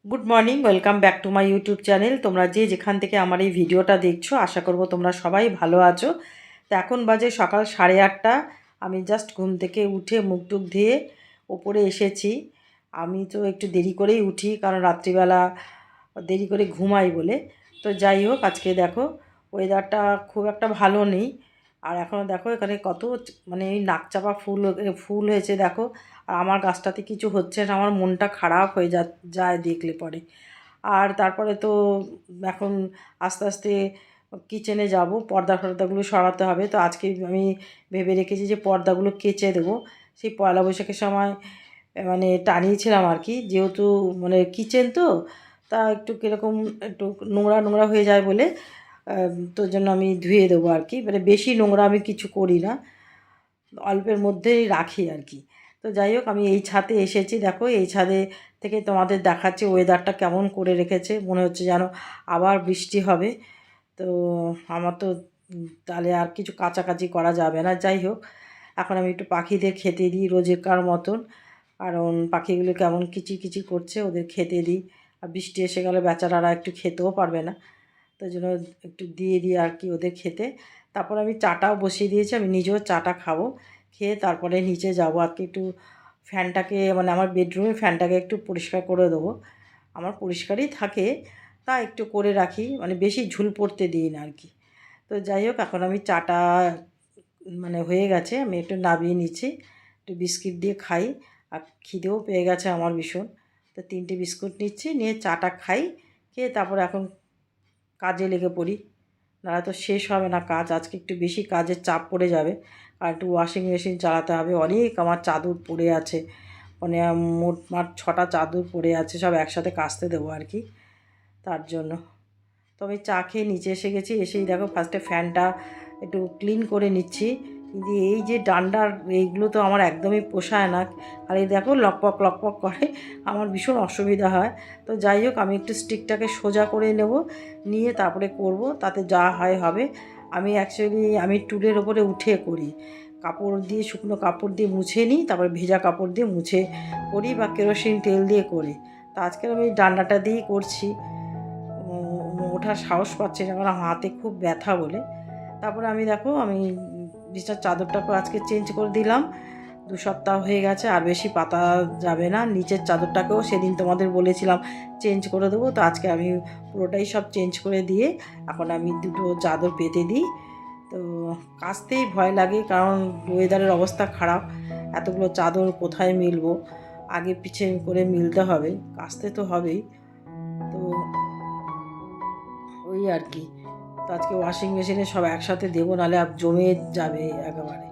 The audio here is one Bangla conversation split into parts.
Good morning, welcome back to my YouTube channel. তোমরা যে যেখান থেকে আমার এই ভিডিওটা দেখছো, আশা করব তোমরা সবাই ভালো আছো। তো এখন বাজে সকাল 8:30। আমি জাস্ট ঘুম থেকে উঠে মুখ টুক ধুয়ে ওপরে এসেছি। আমি তো একটু দেরি করেই উঠি, কারণ রাত্রিবেলা দেরি করে ঘুমাই বলে। তো যাই হোক, আজকে দেখো ওয়েদারটা খুব একটা ভালো নেই। আর এখনও দেখো এখানে কত মানে এই নাকচাপা ফুল হয়েছে দেখো। আর আমার গাছটাতে কিছু হচ্ছে না, আমার মনটা খারাপ হয়ে যায় দেখলে পরে। আর তারপরে তো এখন আস্তে আস্তে কিচেনে যাব, পর্দাগুলো সরাতে হবে। তো আজকে আমি ভেবে রেখেছি যে পর্দাগুলো কেচে দেবো। সেই পয়লা বৈশাখের সময় মানে টানিয়েছিলাম আর কি, যেহেতু মানে কিচেন তো, তা একটু কীরকম একটু নোংরা নোংরা হয়ে যায় বলে তোর জন্য আমি ধুয়ে দেবো আর কি। মানে বেশি নোংরা আমি কিছু করি না, অল্পের মধ্যেই রাখি আর কি। তো যাই হোক, আমি এই ছাদে এসেছি, দেখো এই ছাদে থেকে তোমাদের দেখাচ্ছি ওয়েদারটা কেমন করে রেখেছে। মনে হচ্ছে যেন আবার বৃষ্টি হবে। তো আমার তো তাহলে আর কিছু কাচাকাচি করা যাবে না। যাই হোক, এখন আমি একটু পাখিদের খেতে দিই রোজকার মতন, কারণ পাখিগুলো কেমন কিচিরকিচি করছে, ওদের খেতে দিই। আর বৃষ্টি এসে গেলে বেচারারা একটু খেতেও পারবে না, তাই জন্য একটু দিয়ে দিই আর কি ওদের খেতে। তারপর আমি চাটাও বসিয়ে দিয়েছি, আমি নিজেও চাটা খাবো। খেয়ে তারপরে নিচে যাবো আর কি, একটু ফ্যানটাকে মানে আমার বেডরুমের ফ্যানটাকে একটু পরিষ্কার করে দেবো। আমার পরিষ্কারই থাকে, তা একটু করে রাখি, মানে বেশি ঝুল পড়তে দিই না আর কি। তো যাই হোক, এখন আমি চাটা মানে হয়ে গেছে, আমি একটু নামিয়ে নিচ্ছি, একটু বিস্কিট দিয়ে খাই। আর খিদেও পেয়ে গেছে আমার ভীষণ। তো 3টে বিস্কুট নিচ্ছি, নিয়ে চাটা খাই। খেয়ে তারপরে এখন কাজে লেগে পড়ি, নাহলে তো শেষ হবে না কাজ। আজকে একটু বেশি কাজের চাপ পড়ে যাবে। আর একটু ওয়াশিং মেশিন চালাতে হবে, অনেক আমার চাদর পড়ে আছে, মানে মোটমাট 6টা চাদর পড়ে আছে, সব একসাথে কাচতে দেবো আর কি, তার জন্য। তো আমি চা খেয়ে নিচে এসে গেছি। এসেই দেখো ফার্স্টে ফ্যানটা একটু ক্লিন করে নিচ্ছি, কিন্তু এই যে ডান্ডার এইগুলো তো আমার একদমই পোষায় না। আর এই দেখো লকপক লকপক করে, আমার ভীষণ অসুবিধা হয়। তো যাই হোক, আমি একটু স্টিকটাকে সোজা করে নেব, নিয়ে তারপরে করব, তাতে যা হয় হবে। আমি টুলের ওপরে উঠে করি, কাপড় দিয়ে শুকনো কাপড় দিয়ে মুছে নিই, তারপরে ভেজা কাপড় দিয়ে মুছে করি, বা কেরোসিন তেল দিয়ে করি। তো আজকে আমি ডান্ডাটা দিয়েই করছি। ওঠার সাহস পাচ্ছে না, কারণ হাতে খুব ব্যথা বলে। তারপরে আমি বিছানার চাদরটাকে আজকে চেঞ্জ করে দিলাম। 2 সপ্তাহ হয়ে গেছে, আর বেশি পাতা যাবে না। নিচের চাদরটাকেও সেদিন তোমাদের বলেছিলাম চেঞ্জ করে দেবো, তো আজকে আমি পুরোটাই সব চেঞ্জ করে দিয়ে এখন আমি 2টো চাদর পেতে দিই। তো কাচতেই ভয় লাগে, কারণ ওয়েদারের অবস্থা খারাপ, এতগুলো চাদর কোথায় মিলবো, আগে পিছে করে মিলতে হবে, কাচতে তো হবেই। তো ওই আর কি। তো আজকে ওয়াশিং মেশিনে সব একসাথে দেবো, নাহলে আর জমে যাবে একেবারে।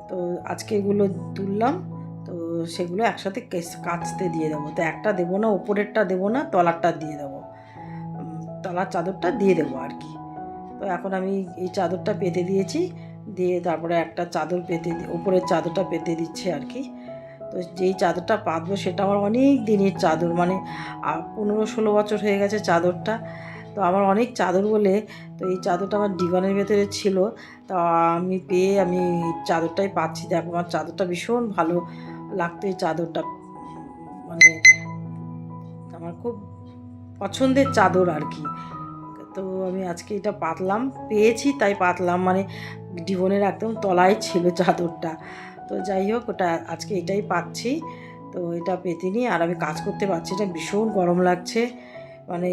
তো আজকে এগুলো তুললাম, তো সেগুলো একসাথে কাচতে দিয়ে দেবো। তো একটা দেবো না, ওপরেরটা দেবো না, তলারটা দিয়ে দেবো, তলার চাদরটা দিয়ে দেবো আর কি। তো এখন আমি এই চাদরটা পেতে দিয়েছি, দিয়ে তারপরে একটা চাদর উপরের চাদরটা পেতে দিচ্ছে আর কি। তো যেই চাদরটা পাতবো সেটা আমার অনেক দিনের চাদর, মানে 15-16 বছর হয়ে গেছে চাদরটা। তো আমার অনেক চাদর বলে, তো এই চাদরটা আমার ডিবানের ভেতরে ছিল। তা আমি পেয়ে আমি চাদরটাই পাচ্ছি। দেখো আমার চাদরটা ভীষণ ভালো লাগতো, এই চাদরটা মানে আমার খুব পছন্দের চাদর আর কি। তো আমি আজকে এটা পাতলাম, পেয়েছি তাই পাতলাম, মানে ডিবনের একদম তলায় ছিল চাদরটা। তো যাই হোক, ওটা আজকে এটাই পাচ্ছি। তো এটা পেতে নিই, আর আমি কাজ করতে পারছি না, ভীষণ গরম লাগছে। মানে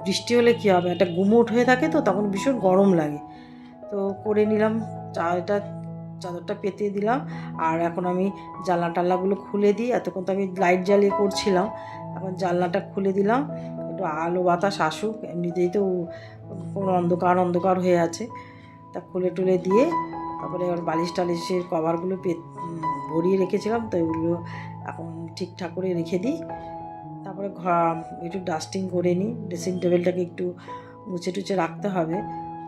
বৃষ্টি হলে কী হবে, একটা গুমোট হয়ে থাকে, তো তখন ভীষণ গরম লাগে। তো করে নিলাম, এটা চাদরটা পেতে দিলাম। আর এখন আমি জানলা টাল্লাগুলো খুলে দিই, এতক্ষণ তো আমি লাইট জ্বালিয়ে করছিলাম, এখন জানলাটা খুলে দিলাম, একটু আলো বাতাস আসুক। এমনিতেই তো কোনো অন্ধকার অন্ধকার হয়ে আছে, তা খুলে টুলে দিয়ে তারপরে এবার বালিশ টালিশের কভারগুলো ভরিয়ে রেখেছিলাম, তো এগুলো এখন ঠিকঠাক করে রেখে দিই। তারপরে একটু ডাস্টিং করে নিই, ড্রেসিং টেবিলটাকে একটু মুছে টুছে রাখতে হবে,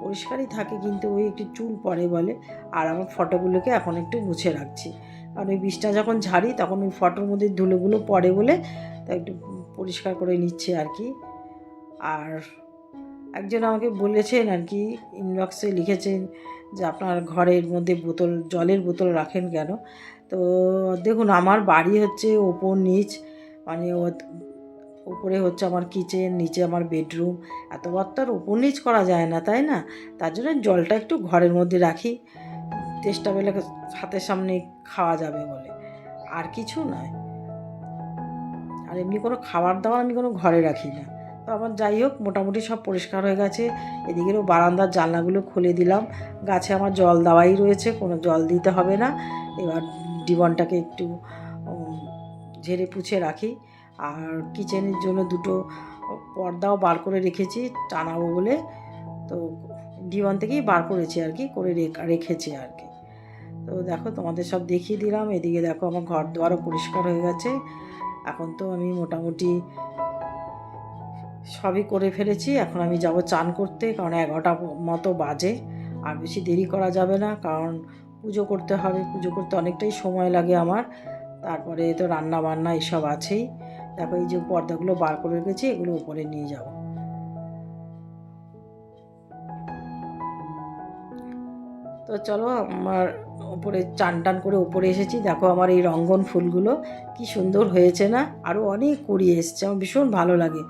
পরিষ্কারই থাকে কিন্তু ওই একটু চুল পড়ে বলে। আর আমার ফটোগুলোকে এখন একটু মুছে রাখছি, কারণ ওই বিছনা যখন ঝাড়ি তখন ওই ফটোর মধ্যে ধুলোগুলো পড়ে বলে, তা একটু পরিষ্কার করে নিচ্ছে আর কি। আর একজন আমাকে বলেছেন আর কি, ইনবক্সে লিখেছেন যে আপনার ঘরের মধ্যে জলের বোতল রাখেন কেন। তো দেখুন, আমার বাড়ি হচ্ছে ওপর নিচ, মানে উপরে হচ্ছে আমার কিচেন, নিচে আমার বেডরুম, এতবার তো আর উপর নিচ করা যায় না, তাই না? তার জন্য জলটা একটু ঘরের মধ্যে রাখি, তেষ্টা পেলে হাতের সামনে খাওয়া যাবে বলে, আর কিছু নয়। আর এমনি কোনো খাবার দাবার আমি কোনো ঘরে রাখি না। তো আমার যাই হোক, মোটামুটি সব পরিষ্কার হয়ে গেছে। এদিকেরও বারান্দার জানলাগুলো খুলে দিলাম। গাছে আমার জল দেওয়াই রয়েছে, কোনো জল দিতে হবে না। এবার ডিবনটাকে একটু ঝেড়ে পুছে রাখি। আর কিচেনের জন্য দুটো পর্দাও বার করে রেখেছি টানাবো বলে, তো ডিবন থেকেই বার করেছি আর কি, করে রেখেছি আর কি। তো দেখো, তোমাদের সব দেখিয়ে দিলাম। এদিকে দেখো আমার ঘর দুয়ারও পরিষ্কার হয়ে গেছে। এখন তো আমি মোটামুটি সবই করে ফেলেছি। এখন আমি যাব চান করতে, কারণ 11টা মতো বাজে। আর বেশি দেরি করা যাবে না, কারণ পুজো করতে হবে। পুজো করতে অনেকটাই সময় লাগে আমার। তারপরে তো রান্না বান্না এসব আছেই। দেখো এই যে পর্দাগুলো বার করে রেখেছি, এগুলো উপরে নিয়ে যাব। তো চলো, আমার উপরে চান টান করে উপরে এসেছি। দেখো আমার এই রঙ্গন ফুলগুলো কি সুন্দর হয়েছে না? আরও অনেক কুড়িয়ে এসছে, আমার ভীষণ ভালো লাগে।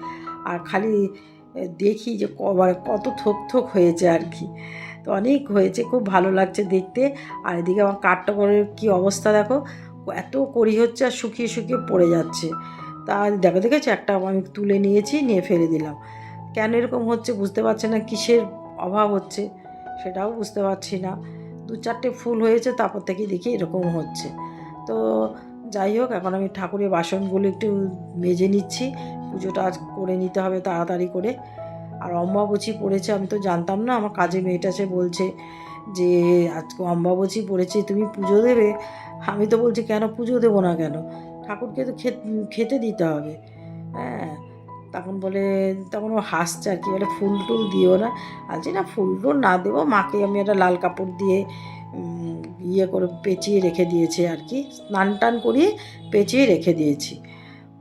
আর খালি দেখি যে মানে কত থোক থোক হয়েছে আর কি। তো অনেক হয়েছে, খুব ভালো লাগছে দেখতে। আর এদিকে আমার কাঠটা কী অবস্থা দেখো, এত কড়ি হচ্ছে আর শুকিয়ে শুকিয়ে পড়ে যাচ্ছে। তা দেখেছো, একটা আমি তুলে নিয়েছি, নিয়ে ফেলে দিলাম। কেন এরকম হচ্ছে বুঝতে পারছি না, কিসের অভাব হচ্ছে সেটাও বুঝতে পারছি না। 2-4টে ফুল হয়েছে, তারপর থেকে দেখি এরকম হচ্ছে। তো যাই হোক, এখন আমি ঠাকুরের বাসনগুলো একটু মেজে নিচ্ছি। পুজোটা আজ করে নিতে হবে তাড়াতাড়ি করে। আর অম্বাবচী পড়েছে, আমি তো জানতাম না। আমার কাজে মেয়েটা সে বলছে যে আজকে অম্বাবচী পড়েছে, তুমি পুজো দেবে? আমি তো বলছি কেন পুজো দেবো না কেন, ঠাকুরকে তো খেতে দিতে হবে। হ্যাঁ, তখন ও হাসছে আর কি, বলে ফুল টুল দিও না। বলছি না, ফুল টুল না দেবো, মাকে আমি একটা লাল কাপড় দিয়ে ইয়ে করে পেঁচিয়ে রেখে দিয়েছে আর কি, স্নান টান করিয়ে পেঁচিয়ে রেখে দিয়েছি।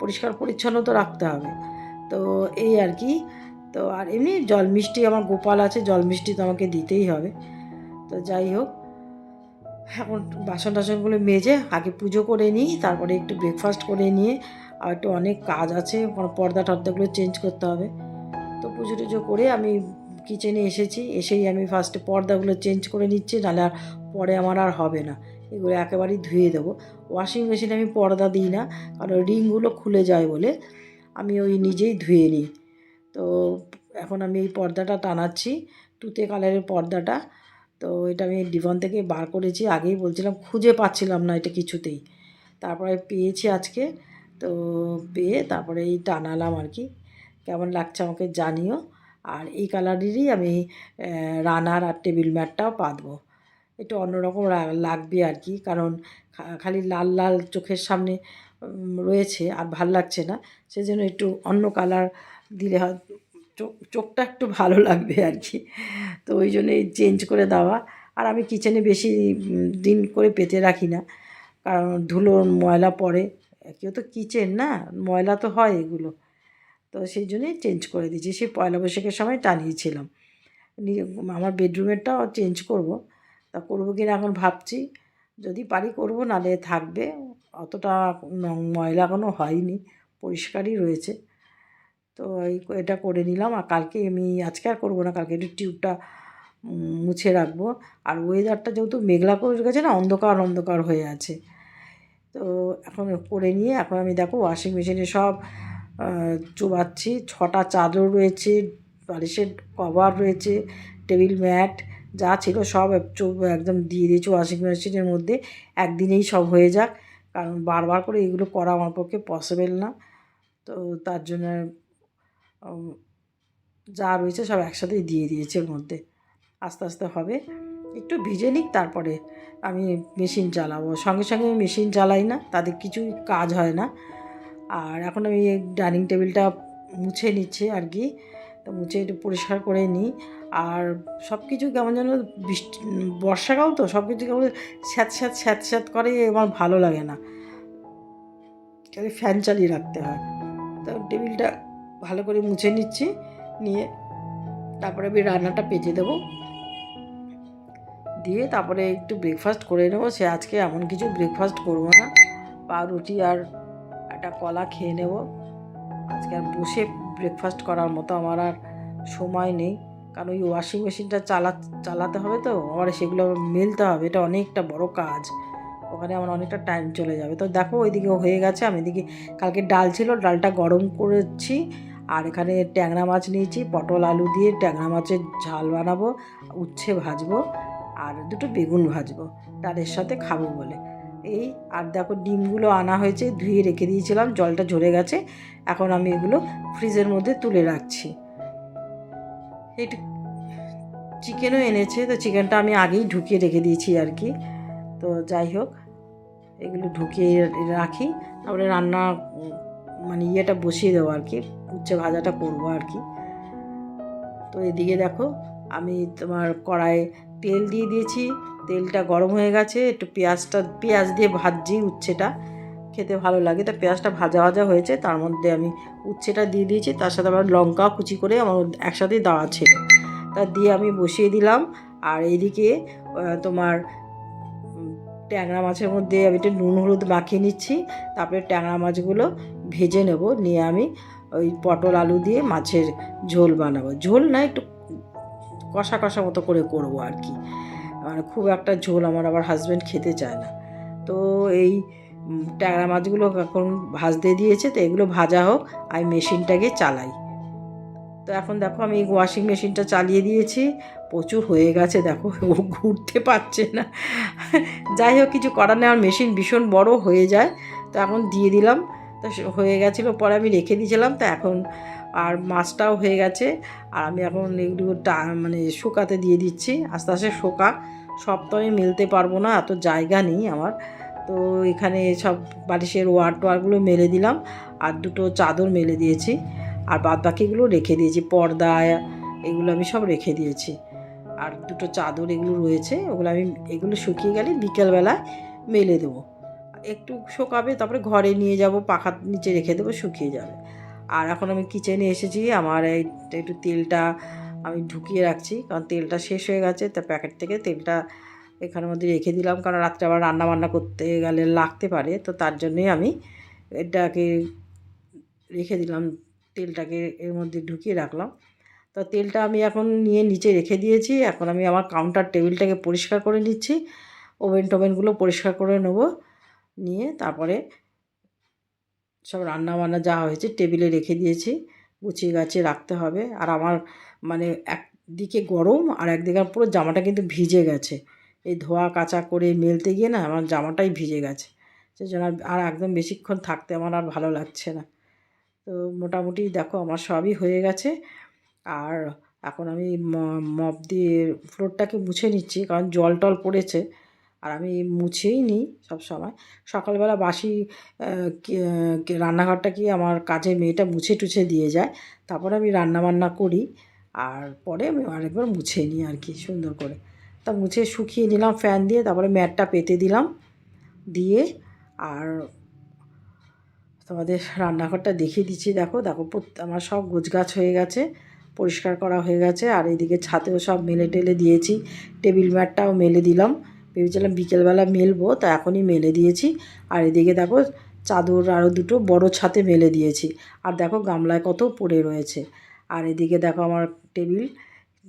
পরিষ্কার পরিচ্ছন্ন তো রাখতে হবে। তো এই আর কি। তো আর এমনি জল মিষ্টি, আমার গোপাল আছে, জল মিষ্টি তো আমাকে দিতেই হবে। তো যাই হোক, এখন বাসন টাসনগুলো মেজে আগে পুজো করে নিই, তারপরে একটু ব্রেকফাস্ট করে নিয়ে আর একটু অনেক কাজ আছে, পর্দা টর্দাগুলো চেঞ্জ করতে হবে। তো পুজো টুজো করে আমি কিচেনে এসেছি, এসেই আমি ফার্স্টে পর্দাগুলো চেঞ্জ করে নিচ্ছি, নাহলে আর পরে আমার আর হবে না। এগুলো একেবারেই ধুয়ে দেবো। ওয়াশিং মেশিনে আমি পর্দা দিই না, কারণ রিংগুলো খুলে যায় বলে আমি ওই নিজেই ধুয়ে নিই। তো এখন আমি এই পর্দাটা টানাচ্ছি, তুতে কালারের পর্দাটা। তো এটা আমি ডিভন থেকে বার করেছি, আগেই বলছিলাম, খুঁজে পাচ্ছিলাম না এটা কিছুতেই। তারপরে পেয়েছি আজকে। তো পেয়ে তারপরে এই টানালাম আর কি। কেমন লাগছে আমাকে জানিও। আর এই কালারেরই আমি রানার আর টেবিল ম্যাটটাও পাতবো। একটু অন্যরকম লাগবে আর কি, কারণ খালি লাল লাল চোখের সামনে রয়েছে, আর ভাল লাগছে না। সেজন্য একটু অন্য কালার দিলে হয় চোখটা একটু ভালো লাগবে আর কি। তো ওই জন্যই চেঞ্জ করে দেওয়া। আর আমি কিচেনে বেশি দিন করে পেতে রাখি না, কারণ ধুলো ময়লা পড়ে। কেউ তো কিচেন না, ময়লা তো হয় এগুলো। তো সেই জন্যই চেঞ্জ করে দিয়েছি, সেই পয়লা বৈশাখের সময় টানিয়েছিলাম। আমার বেডরুমেরটাও চেঞ্জ করব। তা করবো কিনা এখন ভাবছি, যদি পারি করব, নাহলে থাকবে। অতটা ময়লা এখনও হয়নি, পরিষ্কারই রয়েছে। তো এটা করে নিলাম। আর কালকে আজকে আর করবো না, কালকে একটু টিউবটা মুছে রাখবো। আর ওয়েদারটা যেহেতু মেঘলা করে গেছে না, অন্ধকার অন্ধকার হয়ে আছে। তো এখন করে নিয়ে এখন আমি দেখো ওয়াশিং মেশিনে সব চোবাচ্ছি। 6টা চাদর রয়েছে, বালিশের কভার রয়েছে, টেবিল ম্যাট যা ছিল সব একদম দিয়ে দিয়েছি ওয়াশিং মেশিনের মধ্যে। একদিনেই সব হয়ে যাক, কারণ বারবার করে এগুলো করা আমার পক্ষে পসিবল না। তো তার জন্য যা রয়েছে সব একসাথেই দিয়ে দিয়েছি ওর মধ্যে। আস্তে আস্তে হবে, একটু ভিজে নিক, তারপরে আমি মেশিন চালাবো। সঙ্গে সঙ্গে আমি মেশিন চালাই না, তাদের কিছুই কাজ হয় না। আর এখন আমি ডাইনিং টেবিলটা মুছে নিচ্ছি আর কি। তো মুছে একটু পরিষ্কার করে নিই। আর সব কিছু কেমন যেন বর্ষাকাল তো, সব কিছু কেমন স্যাঁত স্যাঁত স্যাঁত স্যাঁত করে, আমার ভালো লাগে না, খালি ফ্যান চালিয়ে রাখতে হয়। তো টেবিলটা ভালো করে মুছে নিচ্ছি, নিয়ে তারপরে আমি রান্নাটা পেঁচে দেবো, দিয়ে তারপরে একটু ব্রেকফাস্ট করে নেবো। সে আজকে এমন কিছু ব্রেকফাস্ট করবো না, পাউরুটি আর একটা কলা খেয়ে নেব। আজকে আর বসে ব্রেকফাস্ট করার মতো আমার আর সময় নেই, কারণ ওই ওয়াশিং মেশিনটা চালাতে হবে, তো আবার সেগুলো মেলতে হবে, এটা অনেকটা বড় কাজ, ওখানে আমার অনেকটা টাইম চলে যাবে। তো দেখো ওইদিকে হয়ে গেছে, আমি এদিকে কালকে ডাল ছিল, ডালটা গরম করেছি, আর এখানে ট্যাংরা মাছ নিয়েছি, পটল আলু দিয়ে ট্যাংরা মাছের ঝাল বানাবো, উচ্ছে ভাজবো, আর দুটো বেগুন ভাজবো ডালের সাথে খাবো বলে। এই আর দেখো ডিমগুলো আনা হয়েছে, ধুয়ে রেখে দিয়েছিলাম, জলটা ঝরে গেছে, এখন আমি এগুলো ফ্রিজের মধ্যে তুলে রাখছি। একটু চিকেনও এনেছে, তো চিকেনটা আমি আগেই ঢুকিয়ে রেখে দিয়েছি আর কি। তো যাই হোক, এগুলো ঢুকিয়ে রাখি, তারপরে রান্না মানে ইয়েটা বসিয়ে দেবো আর কি, উচ্ছে ভাজাটা করবো আর কি। তো এদিকে দেখো আমি তোমার কড়াইয়ে তেল দিয়ে দিয়েছি, তেলটা গরম হয়ে গেছে, একটু পেঁয়াজ দিয়ে ভাজছি, উচ্ছেটা খেতে ভালো লাগে, তা পেঁয়াজটা ভাজা ভাজা হয়েছে, তার মধ্যে আমি উচ্ছেটা দিয়ে দিয়েছি, তার সাথে আবার লঙ্কা কুচি করে আমার একসাথেই দেওয়া ছিল, তা দিয়ে আমি বসিয়ে দিলাম। আর এইদিকে তোমার ট্যাংরা মাছের মধ্যে আমি একটু নুন হলুদ মাখিয়ে নিচ্ছি, তারপরে ট্যাংরা মাছগুলো ভেজে নেব, নিয়ে আমি ওই পটল আলু দিয়ে মাছের ঝোল বানাবো, ঝোল না একটু কষা কষা মতো করে করবো আর কি, মানে খুব একটা ঝোল আমার আবার হাজব্যান্ড খেতে চায় না। তো এই ট্যাংরা মাছগুলো এখন ভাজতে দিয়েছে, তো এগুলো ভাজা হোক, আমি মেশিনটাকে চালাই। তো এখন দেখো আমি ওয়াশিং মেশিনটা চালিয়ে দিয়েছি, প্রচুর হয়ে গেছে, দেখো ও ঘুরতে পারছে না, যাই হোক কিছু করার নেই, আমার মেশিন ভীষণ বড় হয়ে যায়, তো এখন দিয়ে দিলাম। তো হয়ে গেছিলো, পরে আমি রেখে দিয়েছিলাম, তো এখন আর মাছটাও হয়ে গেছে, আর আমি এখন এগুলো মানে শুকাতে দিয়ে দিচ্ছি, আস্তে আস্তে সব তো আমি মেলতে পারবো না, এত জায়গা নেই আমার। তো এখানে সব বালিশের ওয়ারগুলো মেলে দিলাম, আর দুটো চাদর মেলে দিয়েছি, আর বাদ বাকিগুলো রেখে দিয়েছি, পর্দা এগুলো আমি সব রেখে দিয়েছি, আর দুটো চাদর এগুলো রয়েছে, এগুলো শুকিয়ে গেলে বিকেলবেলায় মেলে দেবো, একটু শুকাবে, তারপরে ঘরে নিয়ে যাব, পাখার নিচে রেখে দেবো, শুকিয়ে যাবে। আর এখন আমি কিচেনে এসেছি, আমার একটু তেলটা আমি ঢুকিয়ে রাখছি, কারণ তেলটা শেষ হয়ে গেছে, তা প্যাকেট থেকে তেলটা এখানের মধ্যে রেখে দিলাম, কারণ রাত্রে আবার রান্না বান্না করতে গেলে লাগতে পারে, তো তার জন্যই আমি এটাকে রেখে দিলাম, তেলটাকে এর মধ্যে ঢুকিয়ে রাখলাম। তো তেলটা আমি এখন নিয়ে নিচে রেখে দিয়েছি, এখন আমি আমার কাউন্টার টেবিলটাকে পরিষ্কার করে নিচ্ছি, ওভেনগুলো পরিষ্কার করে নেব, নিয়ে তারপরে সব রান্না বান্না যা হয়েছে টেবিলে রেখে দিয়েছি, গুছিয়ে গাছিয়ে রাখতে হবে। আর আমার মানে একদিকে গরম, আর একদিকে পুরো জামাটা কিন্তু ভিজে গেছে, এই ধোয়া কাচা করে মেলতে গিয়ে না আমার জামাটাই ভিজে গেছে, সেই জন্য আর একদম বেশিক্ষণ থাকতে আমার আর ভালো লাগছে না। তো মোটামুটি দেখো আমার সবই হয়ে গেছে, আর এখন আমি মপ দিয়ে ফ্লোরটাকে মুছে নিচ্ছি, কারণ জল টল পড়েছে, আর আমি মুছেই নিই সব সময়। সকালবেলা বাসি রান্নাঘরটা কি আমার কাজের মেয়েটা মুছে টুছে দিয়ে যায়, তারপরে আমি রান্নাবান্না করি, আর পরে আমি আরেকবার মুছে নিই আর কি সুন্দর করে। তা মুছে শুকিয়ে নিলাম ফ্যান দিয়ে, তারপরে ম্যাটটা পেতে দিলাম, দিয়ে আর তোমাদের রান্নাঘরটা দেখিয়ে দিচ্ছি। দেখো আমার সব গোছগাছ হয়ে গেছে, পরিষ্কার করা হয়ে গেছে, আর এইদিকে ছাদেও সব মেলে টেলে দিয়েছি, টেবিল ম্যাটটাও মেলে দিলাম, ভেবেছিলাম বিকেলবেলা মেলবো, তা এখনই মেলে দিয়েছি। আর এদিকে দেখো চাদর আরও দুটো বড় ছাদে মেলে দিয়েছি, আর দেখো গামলায় কত পড়ে রয়েছে। আর এদিকে দেখো আমার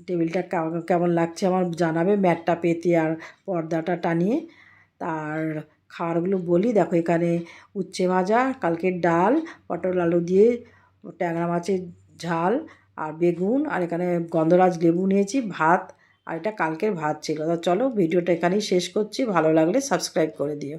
টেবিলটা কেমন লাগছে আমার জানাবে, ম্যাটটা পেতে আর পর্দাটা টানিয়ে। আর খাবারগুলো বলি, দেখো এখানে উচ্ছে ভাজা, কালকের ডাল, পটল আলু দিয়ে ট্যাংরা মাছের ঝাল, আর বেগুন, আর এখানে গন্ধরাজ লেবু নিয়েছি, ভাত, আর এটা কালকের ভাত ছিল। তো চলো ভিডিওটা এখানেই শেষ করছি, ভালো লাগলে সাবস্ক্রাইব করে দিও।